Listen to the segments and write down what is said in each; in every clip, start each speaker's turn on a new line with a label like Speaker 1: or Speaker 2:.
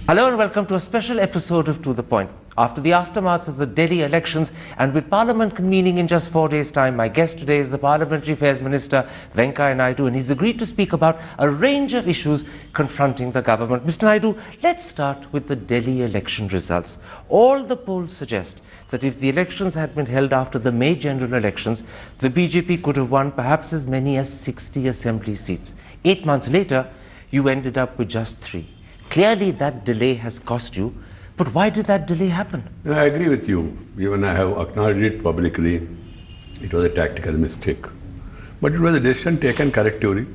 Speaker 1: Hello and welcome to a special episode of To The Point. After the aftermath of the Delhi elections and with Parliament convening in just 4 days' time, my guest today is the Parliamentary Affairs Minister, Venkaiah Naidu, and he's agreed to speak about a range of issues confronting the government. Mr. Naidu, let's start with the Delhi election results. All the polls suggest that if the elections had been held after the May general elections, the BJP could have won perhaps as many as 60 assembly seats. 8 months later, you ended up with just 3. Clearly that delay has cost you, but why did that delay happen?
Speaker 2: I agree with you. Even I have acknowledged it publicly. It was a tactical mistake. But it was a decision taken correctively.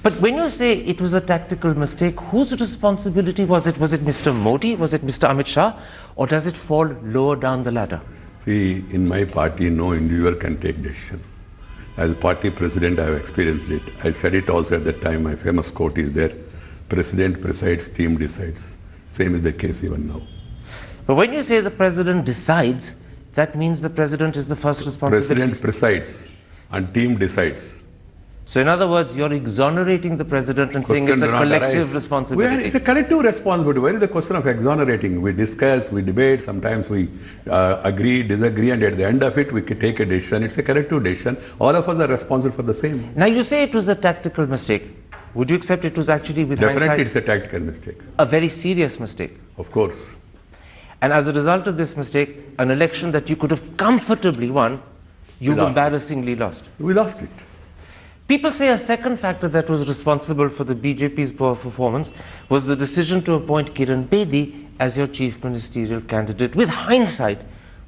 Speaker 1: But when you say it was a tactical mistake, whose responsibility was it? Was it Mr. Modi? Was it Mr. Amit Shah? Or does it fall lower down the ladder?
Speaker 2: See, in my party, no individual can take decision. As party president, I have experienced it. I said it also at that time. My famous quote is there. President presides, team decides. Same is the case even now.
Speaker 1: But when you say the president decides, that means the president is the first responsibility.
Speaker 2: President presides and team decides.
Speaker 1: So in other words, you're exonerating the president and saying it's a collective responsibility.
Speaker 2: It's a collective responsibility. Where is the question of exonerating? We discuss, we debate, sometimes we agree, disagree, and at the end of it, we can take a decision. It's a collective decision. All of us are responsible for the same.
Speaker 1: Now you say it was a tactical mistake. Would you accept it was actually with hindsight?
Speaker 2: Definitely it's a tactical mistake.
Speaker 1: A very serious mistake.
Speaker 2: Of course.
Speaker 1: And as a result of this mistake, an election that you could have comfortably won, you've embarrassingly lost.
Speaker 2: We lost it.
Speaker 1: People say a second factor that was responsible for the BJP's poor performance was the decision to appoint Kiran Bedi as your chief ministerial candidate. With hindsight,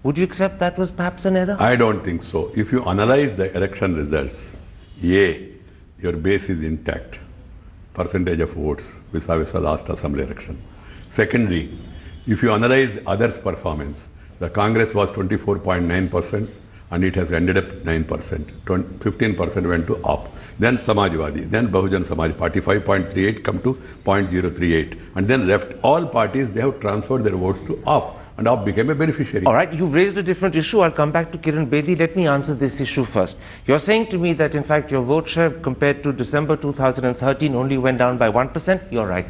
Speaker 1: would you accept that was perhaps an error?
Speaker 2: I don't think so. If you analyze the election results, your base is intact. Percentage of votes vis-a-vis the last assembly election. Secondly, if you analyze others' performance, the Congress was 24.9% and it has ended up 9%. 15% went to AAP. Then Samajwadi, then Bahujan Samaj Party 5.38 come to 0.038. And then left all parties, they have transferred their votes to AAP. And AAP became a beneficiary.
Speaker 1: All right, you've raised a different issue. I'll come back to Kiran Bedi. Let me answer this issue first. You're saying to me that, in fact, your vote share compared to December 2013 only went down by 1%. You're right.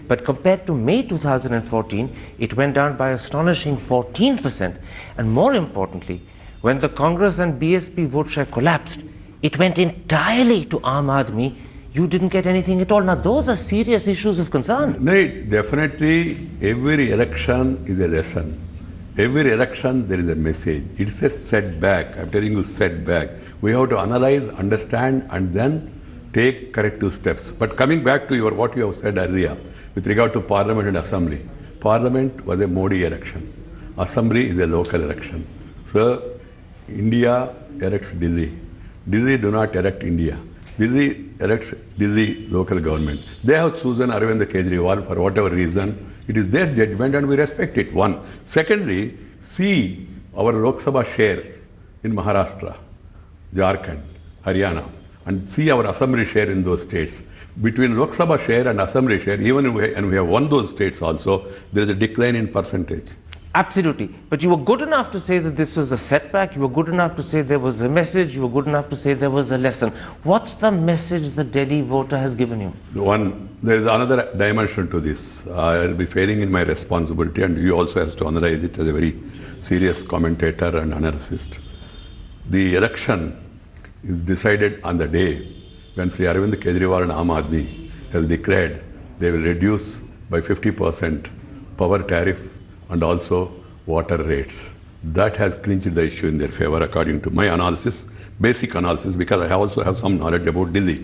Speaker 1: But compared to May 2014, it went down by astonishing 14%. And more importantly, when the Congress and BSP vote share collapsed, it went entirely to Aam Aadmi. You didn't get anything at all. Now, those are serious issues of concern.
Speaker 2: No, definitely every election is a lesson. Every election there is a message. It's a setback. I'm telling you, setback. We have to analyze, understand, and then take corrective steps. But coming back to what you have said earlier, with regard to Parliament and Assembly, Parliament was a Modi election. Assembly is a local election. So, India elects Delhi. Delhi do not elect India. Delhi elects Delhi local government. They have chosen Arvind Kejriwal for whatever reason. It is their judgment and we respect it, one. Secondly, see our Lok Sabha share in Maharashtra, Jharkhand, Haryana, and see our assembly share in those states. Between Lok Sabha share and assembly share, even when we have won those states also, there is a decline in percentage.
Speaker 1: Absolutely. But you were good enough to say that this was a setback. You were good enough to say there was a message. You were good enough to say there was a lesson. What's the message the Delhi voter has given you?
Speaker 2: There is another dimension to this. I'll be failing in my responsibility, and you also have to analyze it as a very serious commentator and analyst. The election is decided on the day when Sri Arvind Kejriwal and Aam Aadmi has declared they will reduce by 50% power tariff and also water rates. That has clinched the issue in their favor according to my analysis, basic analysis, because I also have some knowledge about Delhi.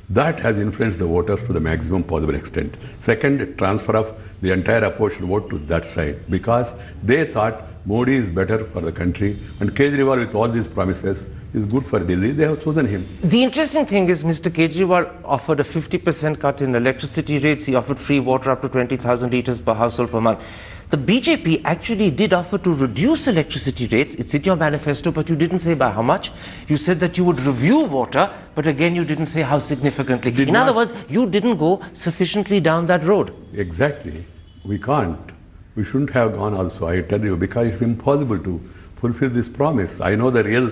Speaker 2: That has influenced the voters to the maximum possible extent. Second, transfer of the entire opposition vote to that side, because they thought Modi is better for the country and Kejriwal with all these promises is good for Delhi. They have chosen him.
Speaker 1: The interesting thing is Mr. Kejriwal offered a 50% cut in electricity rates. He offered free water up to 20,000 litres per household per month. The BJP actually did offer to reduce electricity rates. It's in your manifesto, but you didn't say by how much. You said that you would review water, but again you didn't say how significantly. In other words, you didn't go sufficiently down that road.
Speaker 2: Exactly. We can't. We shouldn't have gone also, I tell you, because it's impossible to fulfill this promise. I know the real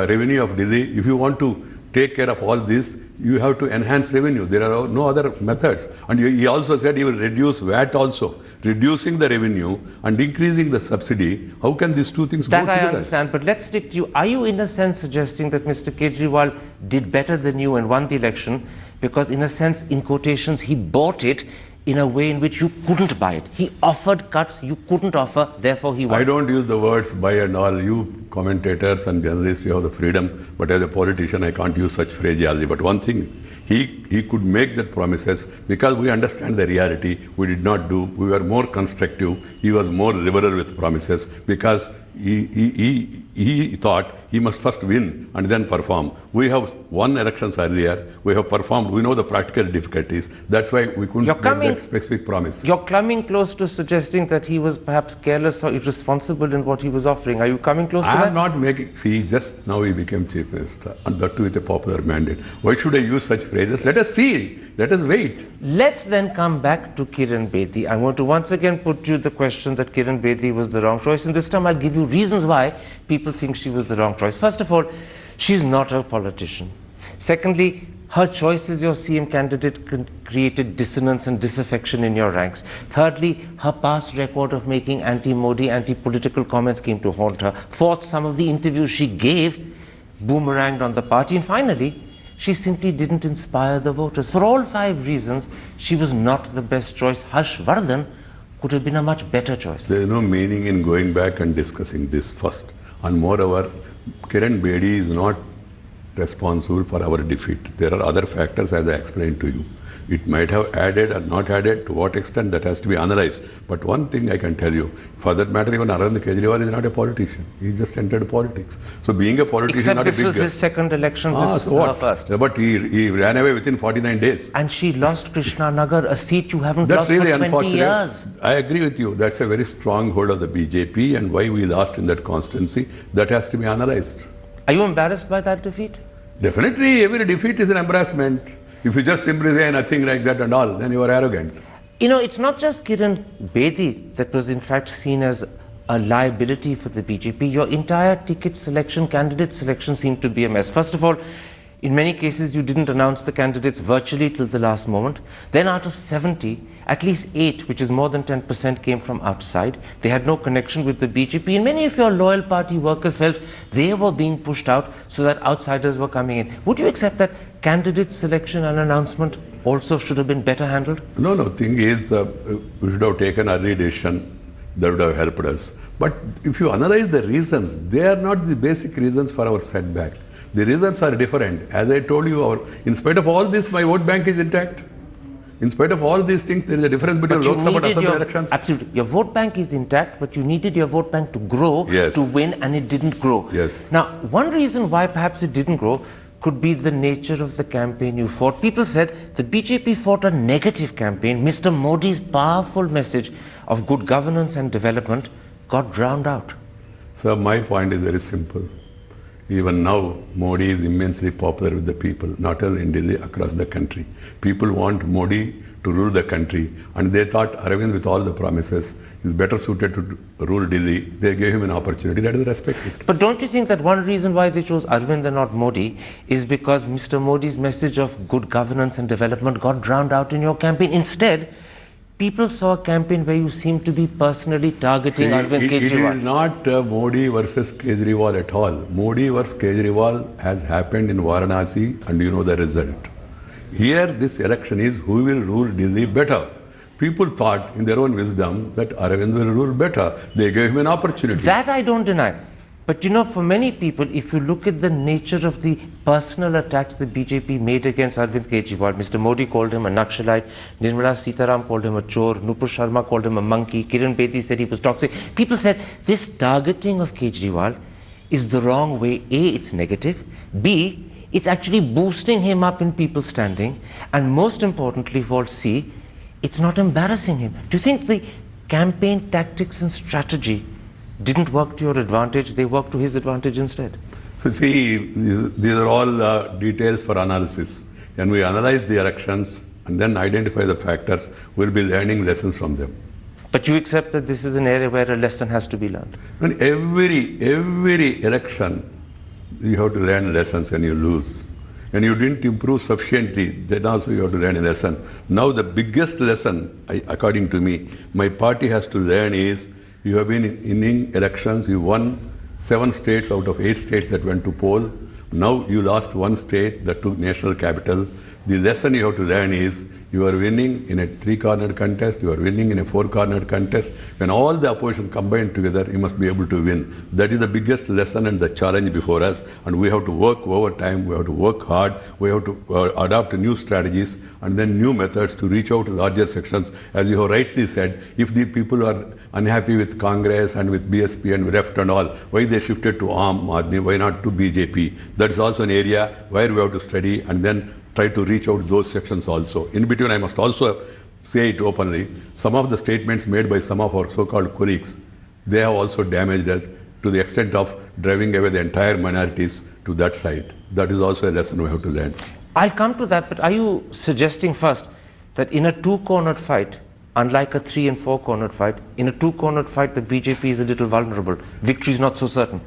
Speaker 2: revenue of Delhi. If you want to take care of all this, you have to enhance revenue. There are no other methods. And he also said he will reduce VAT also. Reducing the revenue and increasing the subsidy, how can these two things go
Speaker 1: together? That I understand, but let's stick to you. Are you in a sense suggesting that Mr. Kejriwal did better than you and won the election because in a sense, in quotations, he bought it in a way in which you couldn't buy it? He offered cuts you couldn't offer, therefore he won.
Speaker 2: I don't use the words buy and all. You commentators and journalists, you have the freedom, but as a politician, I can't use such phraseology. But one thing, he could make that promises because we understand the reality. We did not do. We were more constructive. He was more liberal with promises because he thought he must first win and then perform. We have won elections earlier. We have performed. We know the practical difficulties. That's why we couldn't make that specific promise.
Speaker 1: You're coming close to suggesting that he was perhaps careless or irresponsible in what he was offering. Are you coming close to that?
Speaker 2: I'm not making... See, just now he became Chief Minister, and that too with a popular mandate. Why should I use such phrases? Let us see. Let us wait.
Speaker 1: Let's then come back to Kiran Bedi. I'm going to once again put you the question that Kiran Bedi was the wrong choice, and this time I'll give you reasons why people think she was the wrong choice. First of all, she's not a politician. Secondly, her choice as your CM candidate created dissonance and disaffection in your ranks. Thirdly, her past record of making anti-Modi, anti-political comments came to haunt her. Fourth, some of the interviews she gave boomeranged on the party. And finally, she simply didn't inspire the voters. For all five reasons, she was not the best choice. Harsh Vardhan could have been a much better choice.
Speaker 2: There is no meaning in going back and discussing this first. And moreover, Kiran Bedi is not responsible for our defeat. There are other factors, as I explained to you. It might have added or not added, to what extent that has to be analyzed. But one thing I can tell you, for that matter, even Arvind Kejriwal is not a politician. He just entered politics. So being a politician is not a big...
Speaker 1: Except this was his second election, this was her first.
Speaker 2: But he ran away within 49 days.
Speaker 1: And she lost Krishna Nagar, a seat you haven't lost
Speaker 2: really
Speaker 1: for 20
Speaker 2: unfortunate.
Speaker 1: years.
Speaker 2: I agree with you. That's a very strong hold of the BJP, and why we lost in that constituency, that has to be analyzed.
Speaker 1: Are you embarrassed by that defeat?
Speaker 2: Definitely, every defeat is an embarrassment. If you just simply say nothing like that and all, then you are arrogant.
Speaker 1: You know, it's not just Kiran Bedi that was in fact seen as a liability for the BJP. Your entire ticket selection, candidate selection seemed to be a mess. First of all, in many cases, you didn't announce the candidates virtually till the last moment. Then out of 70, at least 8, which is more than 10%, came from outside. They had no connection with the BJP. And many of your loyal party workers felt they were being pushed out so that outsiders were coming in. Would you accept that candidate selection and announcement also should have been better handled?
Speaker 2: No, thing is, we should have taken early decision. That would have helped us. But if you analyze the reasons, they are not the basic reasons for our setback. The reasons are different. As I told you, in spite of all this, my vote bank is intact. In spite of all these things, there is a difference between Lok Sabha and Assembly elections.
Speaker 1: Absolutely. Your vote bank is intact, but you needed your vote bank to grow, to win, and it didn't grow.
Speaker 2: Yes.
Speaker 1: Now, one reason why perhaps it didn't grow could be the nature of the campaign you fought. People said the BJP fought a negative campaign. Mr. Modi's powerful message of good governance and development got drowned out.
Speaker 2: So my point is very simple. Even now, Modi is immensely popular with the people, not only in Delhi, across the country. People want Modi to rule the country, and they thought Arvind, with all the promises, is better suited to rule Delhi. They gave him an opportunity. That is respected.
Speaker 1: But don't you think that one reason why they chose Arvind and not Modi is because Mr. Modi's message of good governance and development got drowned out in your campaign? Instead, people saw a campaign where you seem to be personally targeting Arvind Kejriwal.
Speaker 2: It is not Modi versus Kejriwal at all. Modi versus Kejriwal has happened in Varanasi, and you know the result. Here, this election is who will rule Delhi better. People thought in their own wisdom that Arvind will rule better. They gave him an opportunity.
Speaker 1: That I don't deny. But you know, for many people, if you look at the nature of the personal attacks the BJP made against Arvind Kejriwal, Mr. Modi called him a Naxalite, Nirmala Sitaram called him a chore, Nupur Sharma called him a monkey, Kiran Bedi said he was toxic. People said this targeting of Kejriwal is the wrong way. A, it's negative. B, it's actually boosting him up in people's standing. And most importantly for all, C, it's not embarrassing him. Do you think the campaign tactics and strategy didn't work to your advantage, they worked to his advantage instead?
Speaker 2: So see, these are all details for analysis. When we analyze the elections and then identify the factors, we'll be learning lessons from them.
Speaker 1: But you accept that this is an area where a lesson has to be learned?
Speaker 2: When every election, you have to learn lessons when you lose. When you didn't improve sufficiently, then also you have to learn a lesson. Now the biggest lesson, according to me, my party has to learn is, you have been in elections, you won 7 states out of 8 states that went to poll. Now you lost 1 state that took national capital. The lesson you have to learn is, you are winning in a 3-cornered contest, you are winning in a 4-cornered contest. When all the opposition combine together, you must be able to win. That is the biggest lesson and the challenge before us. And we have to work overtime, we have to work hard, we have to adopt new strategies and then new methods to reach out to larger sections. As you have rightly said, if the people are unhappy with Congress and with BSP and left and all, why they shifted to Aam Aadmi, why not to BJP? That is also an area where we have to study and then try to reach out those sections also. In between, I must also say it openly, some of the statements made by some of our so-called colleagues, they have also damaged us to the extent of driving away the entire minorities to that side. That is also a lesson we have to learn.
Speaker 1: I'll come to that, but are you suggesting first that in a 2-cornered fight, unlike a 3- and 4-cornered fight, in a 2-cornered fight the BJP is a little vulnerable, victory is not so certain?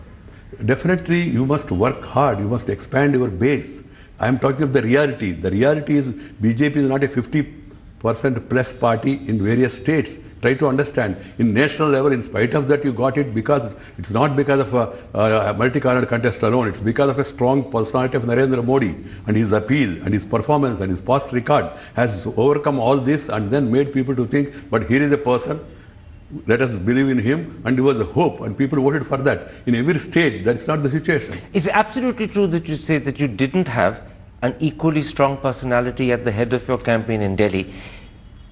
Speaker 2: Definitely you must work hard, you must expand your base. I am talking of the reality. The reality is BJP is not a 50% plus party in various states. Try to understand. In national level, in spite of that, you got it because it's not because of a multi-cornered contest alone. It's because of a strong personality of Narendra Modi and his appeal and his performance and his past record has overcome all this and then made people to think, but here is a person, let us believe in him, and there was a hope and people voted for that. In every state, that's not the situation.
Speaker 1: It's absolutely true that you say that you didn't have an equally strong personality at the head of your campaign in Delhi.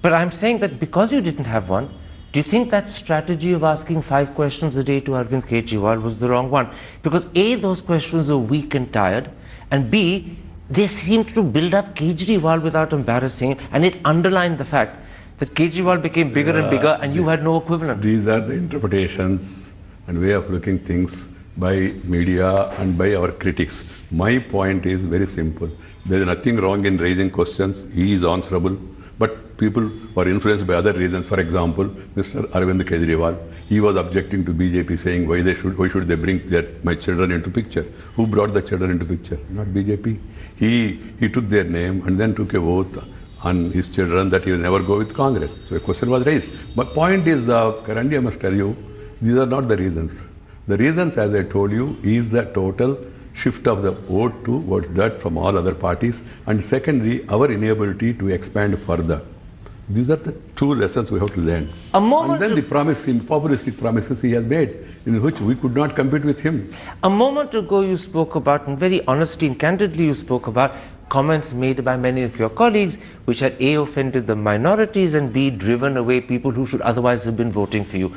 Speaker 1: But I'm saying that because you didn't have one, do you think that strategy of asking 5 questions a day to Arvind Kejriwal was the wrong one? Because A, those questions are weak and tired, and B, they seemed to build up Kejriwal without embarrassing him, and it underlined the fact that Kejriwal became bigger and bigger and you had no equivalent.
Speaker 2: These are the interpretations and way of looking things by media and by our critics. My point is very simple. There is nothing wrong in raising questions. He is answerable. But people were influenced by other reasons. For example, Mr. Arvind Kejriwal, he was objecting to BJP saying why should they bring my children into picture. Who brought the children into picture? Not BJP. He took their name and then took a vote on his children that he will never go with Congress. So a question was raised. My point is, Karan, I must tell you, these are not the reasons. The reasons, as I told you, is the total shift of the vote towards that from all other parties, and secondly, our inability to expand further. These are the 2 lessons we have to learn. And then the populistic promises he has made, in which we could not compete with him.
Speaker 1: A moment ago you spoke about, and very honestly and candidly you spoke about, comments made by many of your colleagues which had A, offended the minorities, and B, driven away people who should otherwise have been voting for you.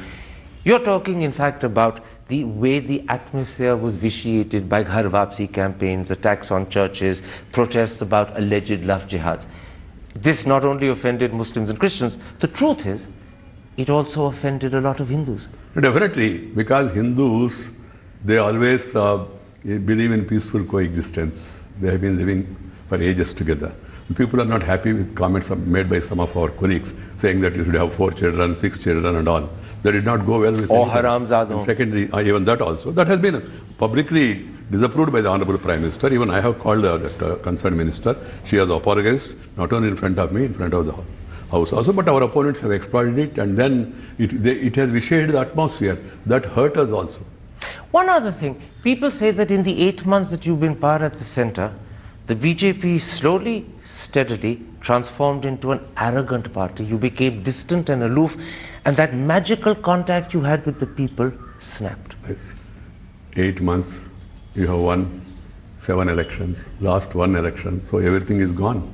Speaker 1: You're talking in fact about the way the atmosphere was vitiated by Ghar Wapsi campaigns, attacks on churches, protests about alleged love jihads. This not only offended Muslims and Christians, the truth is, it also offended a lot of Hindus.
Speaker 2: Definitely, because Hindus, they always believe in peaceful coexistence. They have been living for ages together. People are not happy with comments made by some of our colleagues saying that you should have 4 children, 6 children and all. That did not go well with
Speaker 1: Or haramzadon.
Speaker 2: Secondly, even that also. That has been publicly disapproved by the Honorable Prime Minister. Even I have called that concerned minister. She has apologized, not only in front of me, in front of the House also, but our opponents have exploited it, and then it has vitiated the atmosphere. That hurt us also.
Speaker 1: One other thing, people say that in the 8 months that you've been power at the center, the BJP slowly, steadily transformed into an arrogant party. You became distant and aloof, and that magical contact you had with the people snapped.
Speaker 2: Yes. 8 months, you have won 7 elections, lost 1 election, so everything is gone.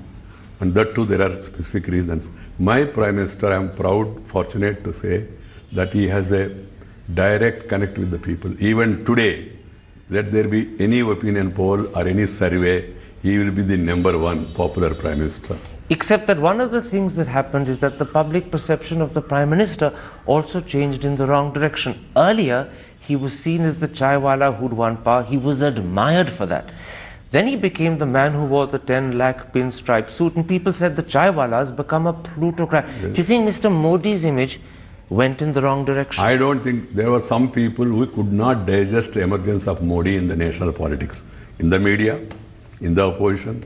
Speaker 2: And that too, there are specific reasons. My Prime Minister, I am proud, fortunate to say that he has a direct connect with the people. Even today, let there be any opinion poll or any survey, he will be the #1 popular Prime Minister.
Speaker 1: Except that one of the things that happened is that the public perception of the Prime Minister also changed in the wrong direction. Earlier, he was seen as the chaiwala who'd won power. He was admired for that. Then he became the man who wore the 10 lakh pinstripe suit, and people said the chaiwala has become a plutocrat. Yes. Do you think Mr. Modi's image went in the wrong direction?
Speaker 2: I don't think. There were some people who could not digest the emergence of Modi in the national politics, in the media, in the opposition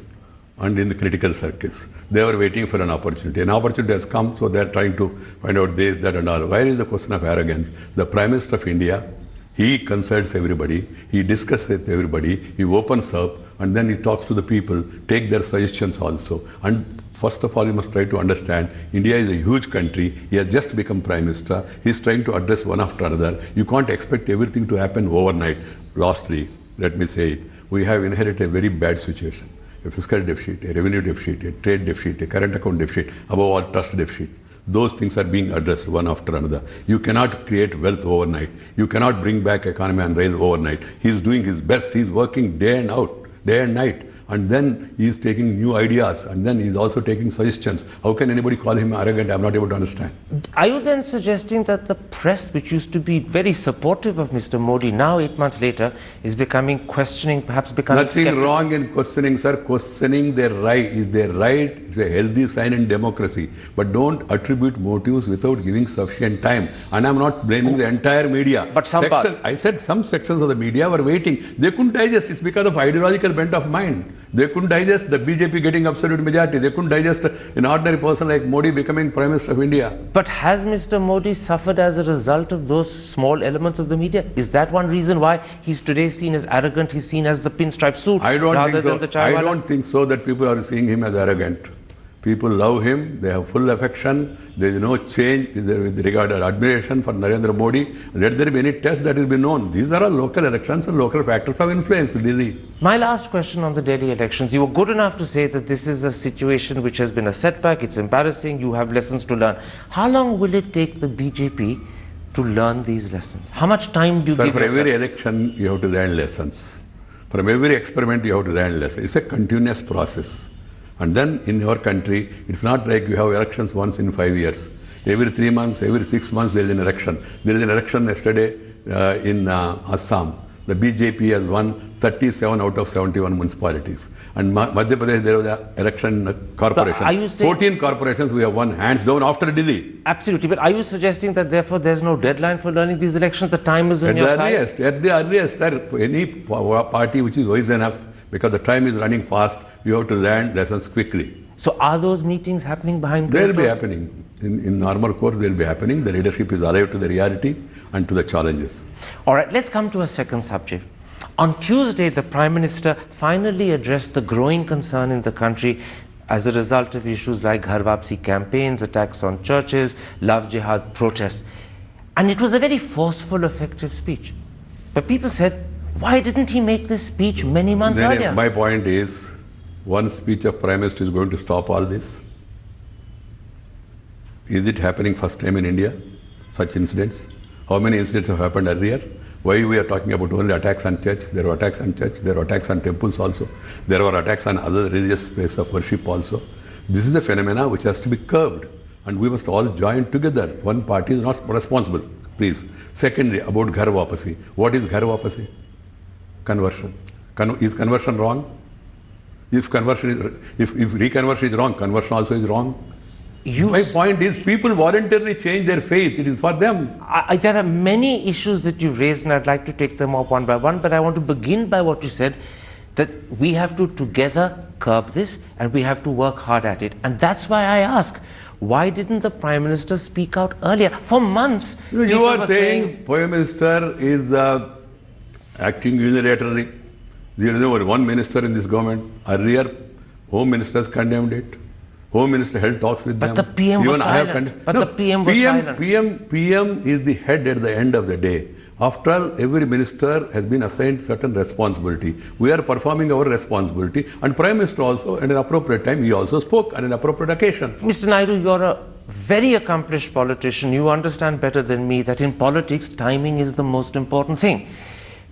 Speaker 2: and in the critical circles. They were waiting for an opportunity. An opportunity has come, so they are trying to find out this, that and all. Where is the question of arrogance? The Prime Minister of India, he consults everybody, he discusses with everybody, he opens up, and then he talks to the people, take their suggestions also. And first of all, you must try to understand, India is a huge country. He has just become Prime Minister. He is trying to address one after another. You can't expect everything to happen overnight. Lastly, let me say it, we have inherited a very bad situation. A fiscal deficit, a revenue deficit, a trade deficit, a current account deficit, above all, trust deficit. Those things are being addressed one after another. You cannot create wealth overnight. You cannot bring back economy and rail overnight. He is doing his best. He is working day and out, day and night. And then he is taking new ideas, and then he is also taking suggestions. How can anybody call him arrogant? I am not able to understand.
Speaker 1: Are you then suggesting that the press, which used to be very supportive of Mr. Modi, now 8 months later is becoming questioning, perhaps becoming
Speaker 2: Nothing
Speaker 1: skeptical?
Speaker 2: wrong in questioning, sir. Questioning their right is their right. It's a healthy sign in democracy. But don't attribute motives without giving sufficient time. And I'm not blaming the entire media.
Speaker 1: But some parts.
Speaker 2: I said some sections of the media were waiting. They couldn't digest. It's because of ideological bent of mind. They couldn't digest the BJP getting absolute majority. They couldn't digest an ordinary person like Modi becoming Prime Minister of India.
Speaker 1: But has Mr. Modi suffered as a result of those small elements of the media? Is that one reason why he's today seen as arrogant, he's seen as the pinstripe suit
Speaker 2: I don't
Speaker 1: rather
Speaker 2: think so.
Speaker 1: than the chaiwala?
Speaker 2: I don't think so that people are seeing him as arrogant. People love him, they have full affection, there is no change with regard to admiration for Narendra Modi. Let there be any test that will be known. These are all local elections and local factors of influence, really.
Speaker 1: My last question on the Delhi elections. You were good enough to say that this is a situation which has been a setback, it's embarrassing, you have lessons to learn. How long will it take the BJP to learn these lessons? How much time do you
Speaker 2: Sir,
Speaker 1: give
Speaker 2: for
Speaker 1: yourself?
Speaker 2: every election, you have to learn lessons. From every experiment, you have to learn lessons. It's a continuous process. And then in your country, it's not like you have elections once in 5 years. Every 3 months, every 6 months, there is an election. There is an election yesterday in Assam. The BJP has won 37 out of 71 municipalities. And Madhya Pradesh, there was an election corporation.
Speaker 1: Are you saying
Speaker 2: 14 corporations we have won hands down after Delhi.
Speaker 1: Absolutely. But are you suggesting that therefore there's no deadline for learning these elections? The time is on your side?
Speaker 2: At the earliest, sir, any party which is wise enough, because the time is running fast, you have to learn lessons quickly.
Speaker 1: So are those meetings happening behind
Speaker 2: They will
Speaker 1: closed
Speaker 2: be
Speaker 1: doors?
Speaker 2: happening. In normal course, they will be happening. The leadership is alive to the reality and to the challenges.
Speaker 1: All right, let's come to a second subject. On Tuesday, the Prime Minister finally addressed the growing concern in the country as a result of issues like Ghar Wapsi campaigns, attacks on churches, love jihad protests. And it was a very forceful, effective speech. But people said, why didn't he make this speech many months earlier?
Speaker 2: My point is, one speech of Prime Minister is going to stop all this. Is it happening first time in India, such incidents? How many incidents have happened earlier? Why we are talking about only attacks on church? There were attacks on church, there were attacks on temples also. There were attacks on other religious places of worship also. This is a phenomena which has to be curbed, and we must all join together. One party is not responsible, please. Secondly, about Ghar Wapasi. What is Ghar Wapasi? Conversion. Is conversion wrong? If reconversion is wrong, conversion also is wrong. My point is, people voluntarily change their faith. It is for them.
Speaker 1: There are many issues that you've raised, and I'd like to take them up one by one, but I want to begin by what you said, that we have to together curb this and we have to work hard at it. And that's why I ask, why didn't the Prime Minister speak out earlier? For months,
Speaker 2: You are saying Prime Minister is acting unilaterally. There is only one minister in this government. Earlier, Home Ministers condemned it. Home Minister held talks with them.
Speaker 1: But the PM was silent. But the PM was silent.
Speaker 2: PM is the head at the end of the day. After all, every minister has been assigned certain responsibility. We are performing our responsibility, and Prime Minister also, at an appropriate time, he also spoke on an appropriate occasion.
Speaker 1: Mr. Naidu, you're a very accomplished politician. You understand better than me that in politics, timing is the most important thing.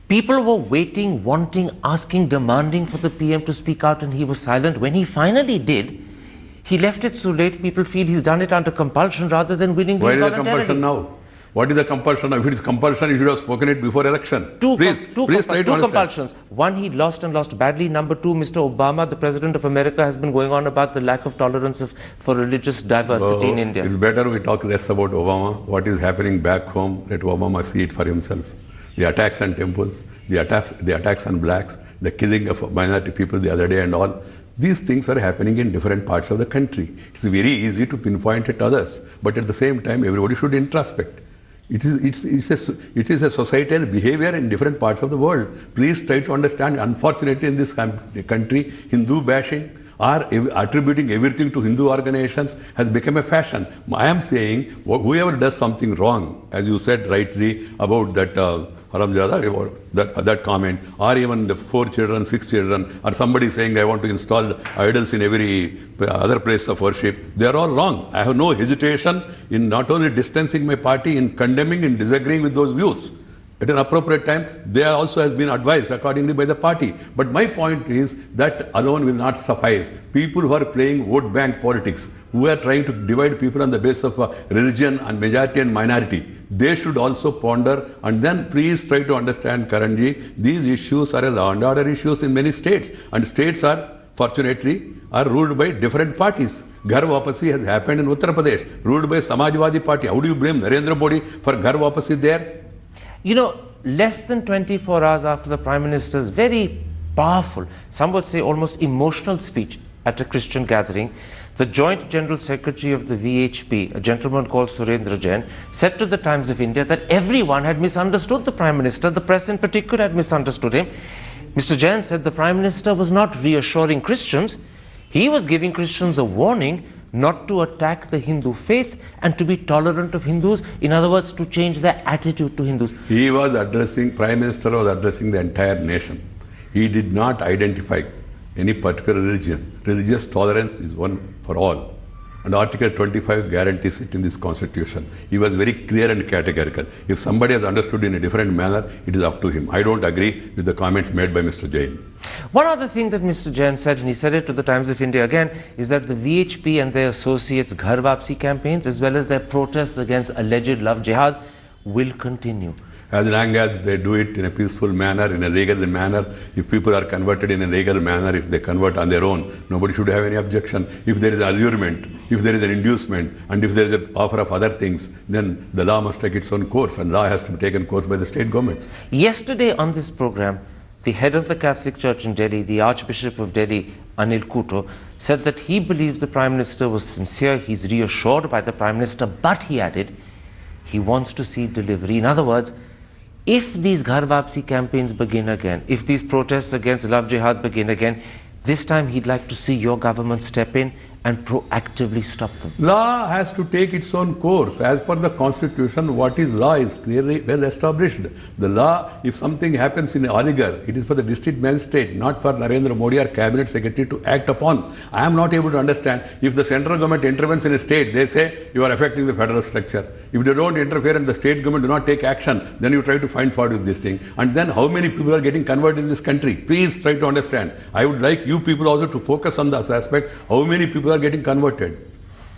Speaker 1: People were waiting, wanting, asking, demanding for the PM to speak out, and he was silent. When he finally did, he left it so late, people feel he's done it under compulsion rather than willingly.
Speaker 2: Why is the compulsion now? What is the compulsion? If it is compulsion, you should have spoken it before election.
Speaker 1: Two
Speaker 2: try to
Speaker 1: compulsions. One, he lost and lost badly. Number two, Mr. Obama, the President of America, has been going on about the lack of tolerance for religious diversity in India.
Speaker 2: It's better we talk less about Obama. What is happening back home, let Obama see it for himself. the attacks on temples, the attacks on blacks, the killing of minority people the other day and all. These things are happening in different parts of the country. It's very easy to pinpoint at others, but at the same time, everybody should introspect. It is a societal behavior in different parts of the world. Please try to understand. Unfortunately, in this country, Hindu bashing or attributing everything to Hindu organizations has become a fashion. I am saying whoever does something wrong, as you said rightly about that Haramjada, about that comment, or even the 4 children, 6 children, or somebody saying I want to install idols in every other place of worship, they are all wrong. I have no hesitation in not only distancing my party, in condemning and disagreeing with those views. At an appropriate time, there also has been advised accordingly by the party. But my point is that alone will not suffice. People who are playing vote bank politics, who are trying to divide people on the basis of religion and majority and minority, they should also ponder, and then please try to understand, Karanji, these issues are law and order issues in many states, and states are, fortunately, are ruled by different parties. Ghar Wapasi has happened in Uttar Pradesh, ruled by Samajwadi Party. How do you blame Narendra Modi for Ghar Wapasi there?
Speaker 1: You know, less than 24 hours after the Prime Minister's very powerful, some would say almost emotional speech at a Christian gathering, the Joint General Secretary of the VHP, a gentleman called Surendra Jain, said to the Times of India that everyone had misunderstood the Prime Minister, the press in particular had misunderstood him. Mr. Jain said the Prime Minister was not reassuring Christians, he was giving Christians a warning not to attack the Hindu faith and to be tolerant of Hindus, in other words, to change their attitude to Hindus.
Speaker 2: He was addressing, Prime Minister was addressing the entire nation. He did not identify any particular religion. Religious tolerance is one for all. And Article 25 guarantees it in this constitution. He was very clear and categorical. If somebody has understood in a different manner, it is up to him. I don't agree with the comments made by Mr. Jain.
Speaker 1: One other thing that Mr. Jain said, and he said it to the Times of India again, is that the VHP and their associates' Ghar Wapsi campaigns, as well as their protests against alleged love jihad, will continue.
Speaker 2: As long as they do it in a peaceful manner, in a legal manner, if people are converted in a legal manner, if they convert on their own, nobody should have any objection. If there is allurement, if there is an inducement, and if there is an offer of other things, then the law must take its own course, and law has to be taken course by the state government.
Speaker 1: Yesterday on this program, the head of the Catholic Church in Delhi, the Archbishop of Delhi, Anil Kuto, said that he believes the Prime Minister was sincere, he's reassured by the Prime Minister, but he added, he wants to see delivery. In other words, if these Ghar Wapsi campaigns begin again, if these protests against love jihad begin again, this time he'd like to see your government step in and proactively stop them.
Speaker 2: Law has to take its own course. As per the constitution, what is law is clearly well established. The law, if something happens in Aligarh, it is for the district magistrate, not for Narendra Modi or cabinet secretary to act upon. I am not able to understand. If the central government intervenes in a state, they say you are affecting the federal structure. If they don't interfere and the state government do not take action, then you try to find fault with this thing. And then how many people are getting converted in this country? Please try to understand. I would like you people also to focus on this aspect. How many people are getting converted?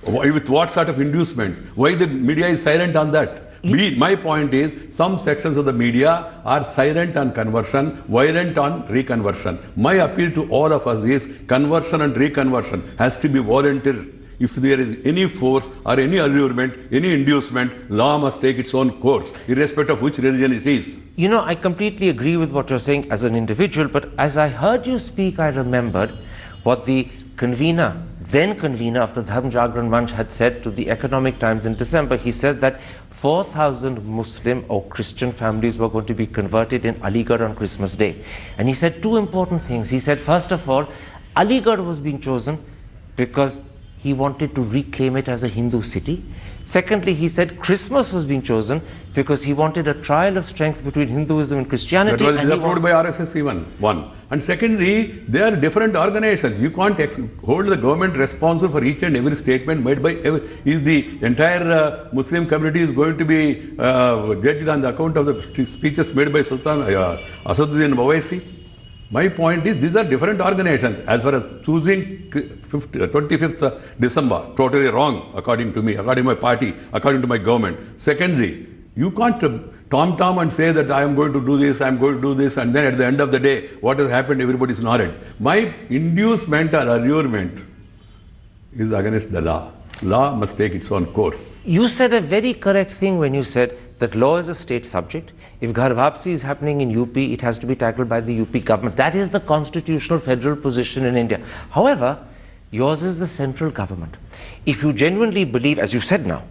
Speaker 2: With what sort of inducements? Why the media is silent on that? My point is, some sections of the media are silent on conversion, violent on reconversion. My appeal to all of us is conversion and reconversion has to be voluntary. If there is any force or any allurement, any inducement, law must take its own course, irrespective of which religion it is.
Speaker 1: You know, I completely agree with what you're saying as an individual, but as I heard you speak, I remembered what the convener, then convener of the Dharm Jagran Manch had said to the Economic Times in December. He said that 4,000 Muslim or Christian families were going to be converted in Aligarh on Christmas Day. And he said two important things. He said, first of all, Aligarh was being chosen because he wanted to reclaim it as a Hindu city. Secondly, he said Christmas was being chosen because he wanted a trial of strength between Hinduism and Christianity.
Speaker 2: That was disapproved by RSS even, one. And secondly, they are different organizations. You can't hold the government responsible for each and every statement made by is the entire Muslim community is going to be judged on the account of the speeches made by Sultan Asaduddin Owaisi? My point is, these are different organizations. As far as choosing 25th December, totally wrong, according to me, according to my party, according to my government. Secondly, you can't tom-tom and say that I am going to do this, I am going to do this, and then at the end of the day, what has happened, everybody is knowledge. My inducement or allurement is against the law. Law must take its own course.
Speaker 1: You said a very correct thing when you said that law is a state subject. If Ghar Wapsi is happening in UP, it has to be tackled by the UP government. That is the constitutional federal position in India. However, yours is the central government. If you genuinely believe, as you said now,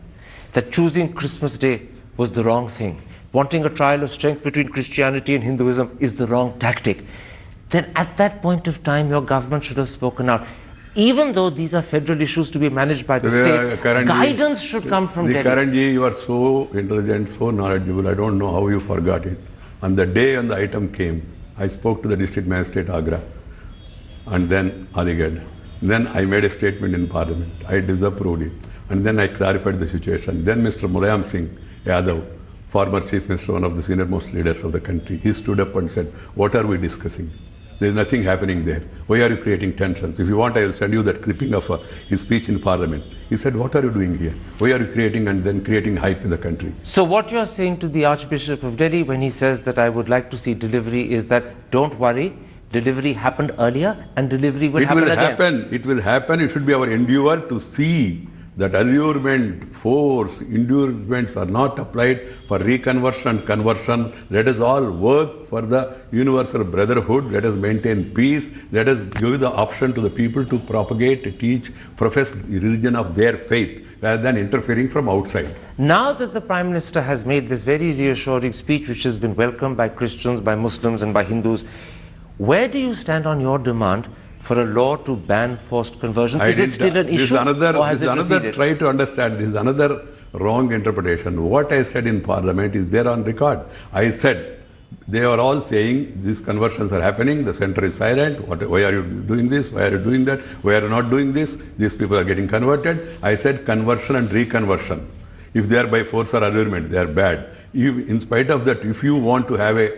Speaker 1: that choosing Christmas Day was the wrong thing, wanting a trial of strength between Christianity and Hinduism is the wrong tactic, then at that point of time, your government should have spoken out. Even though these are federal issues to be managed by the states, guidance should come from Delhi.
Speaker 2: Karan ji, you are so intelligent, so knowledgeable. I don't know how you forgot it. On the day when the item came, I spoke to the district magistrate Agra and then Aligarh. Then I made a statement in Parliament. I disapproved it. And then I clarified the situation. Then Mr. Mulayam Singh Yadav, former Chief Minister, one of the senior-most leaders of the country, he stood up and said, "What are we discussing? There is nothing happening there. Why are you creating tensions? If you want, I will send you that clipping of his speech in Parliament." He said, "What are you doing here? Why are you creating and then creating hype in the country?"
Speaker 1: So what you are saying to the Archbishop of Delhi when he says that I would like to see delivery is that don't worry, delivery happened earlier and delivery will happen again.
Speaker 2: It will happen. It should be our endeavor to see that allurement, force, endurements are not applied for reconversion, conversion. Let us all work for the universal brotherhood. Let us maintain peace. Let us give the option to the people to propagate, teach, profess the religion of their faith rather than interfering from outside.
Speaker 1: Now that the Prime Minister has made this very reassuring speech, which has been welcomed by Christians, by Muslims and by Hindus, where do you stand on your demand for a law to ban forced conversions? Is it still an issue, or has it receded?
Speaker 2: Try to understand, this is another wrong interpretation. What I said in Parliament is there on record. I said, they are all saying these conversions are happening, the centre is silent, why are you doing this, why are you doing that, why are you not doing this, these people are getting converted. I said conversion and reconversion. If they are by force or allurement, they are bad. In spite of that, if you want to have a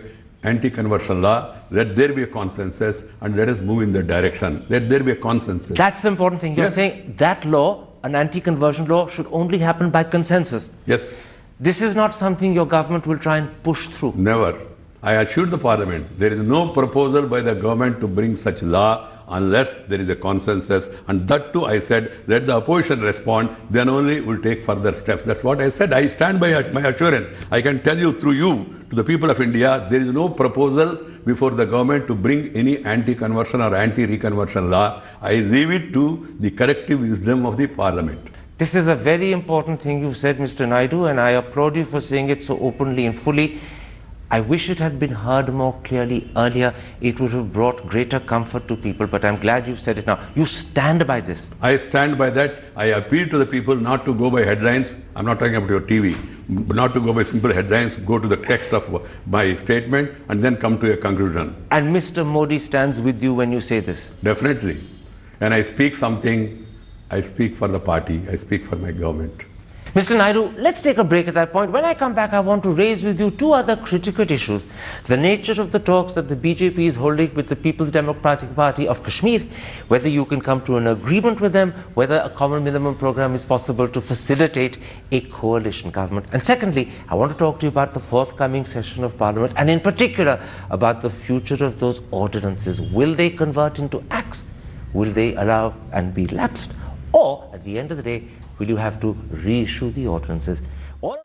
Speaker 2: anti-conversion law, let there be a consensus and let us move in that direction. Let there be a consensus.
Speaker 1: That's the important thing. You're
Speaker 2: Yes.
Speaker 1: saying that law, an anti-conversion law, should only happen by consensus.
Speaker 2: Yes.
Speaker 1: This is not something your government will try and push through.
Speaker 2: Never. I assured the Parliament, there is no proposal by the government to bring such law unless there is a consensus. And that too, I said, let the opposition respond, then only we'll take further steps. That's what I said. I stand by my assurance. I can tell you through you, to the people of India, there is no proposal before the government to bring any anti-conversion or anti-reconversion law. I leave it to the collective wisdom of the Parliament.
Speaker 1: This is a very important thing you've said, Mr. Naidu, and I applaud you for saying it so openly and fully. I wish it had been heard more clearly earlier. It would have brought greater comfort to people, but I'm glad you've said it now. You stand by this.
Speaker 2: I stand by that. I appeal to the people not to go by headlines. I'm not talking about your TV. Not to go by simple headlines. Go to the text of my statement and then come to a conclusion.
Speaker 1: And Mr. Modi stands with you when you say this.
Speaker 2: Definitely. When I speak something, I speak for the party. I speak for my government.
Speaker 1: Mr. Naidu, let's take a break at that point. When I come back, I want to raise with you two other critical issues. The nature of the talks that the BJP is holding with the People's Democratic Party of Kashmir, whether you can come to an agreement with them, whether a common minimum program is possible to facilitate a coalition government. And secondly, I want to talk to you about the forthcoming session of Parliament, and in particular about the future of those ordinances. Will they convert into acts? Will they allow and be lapsed? Or, at the end of the day, will you have to reissue the ordinances? All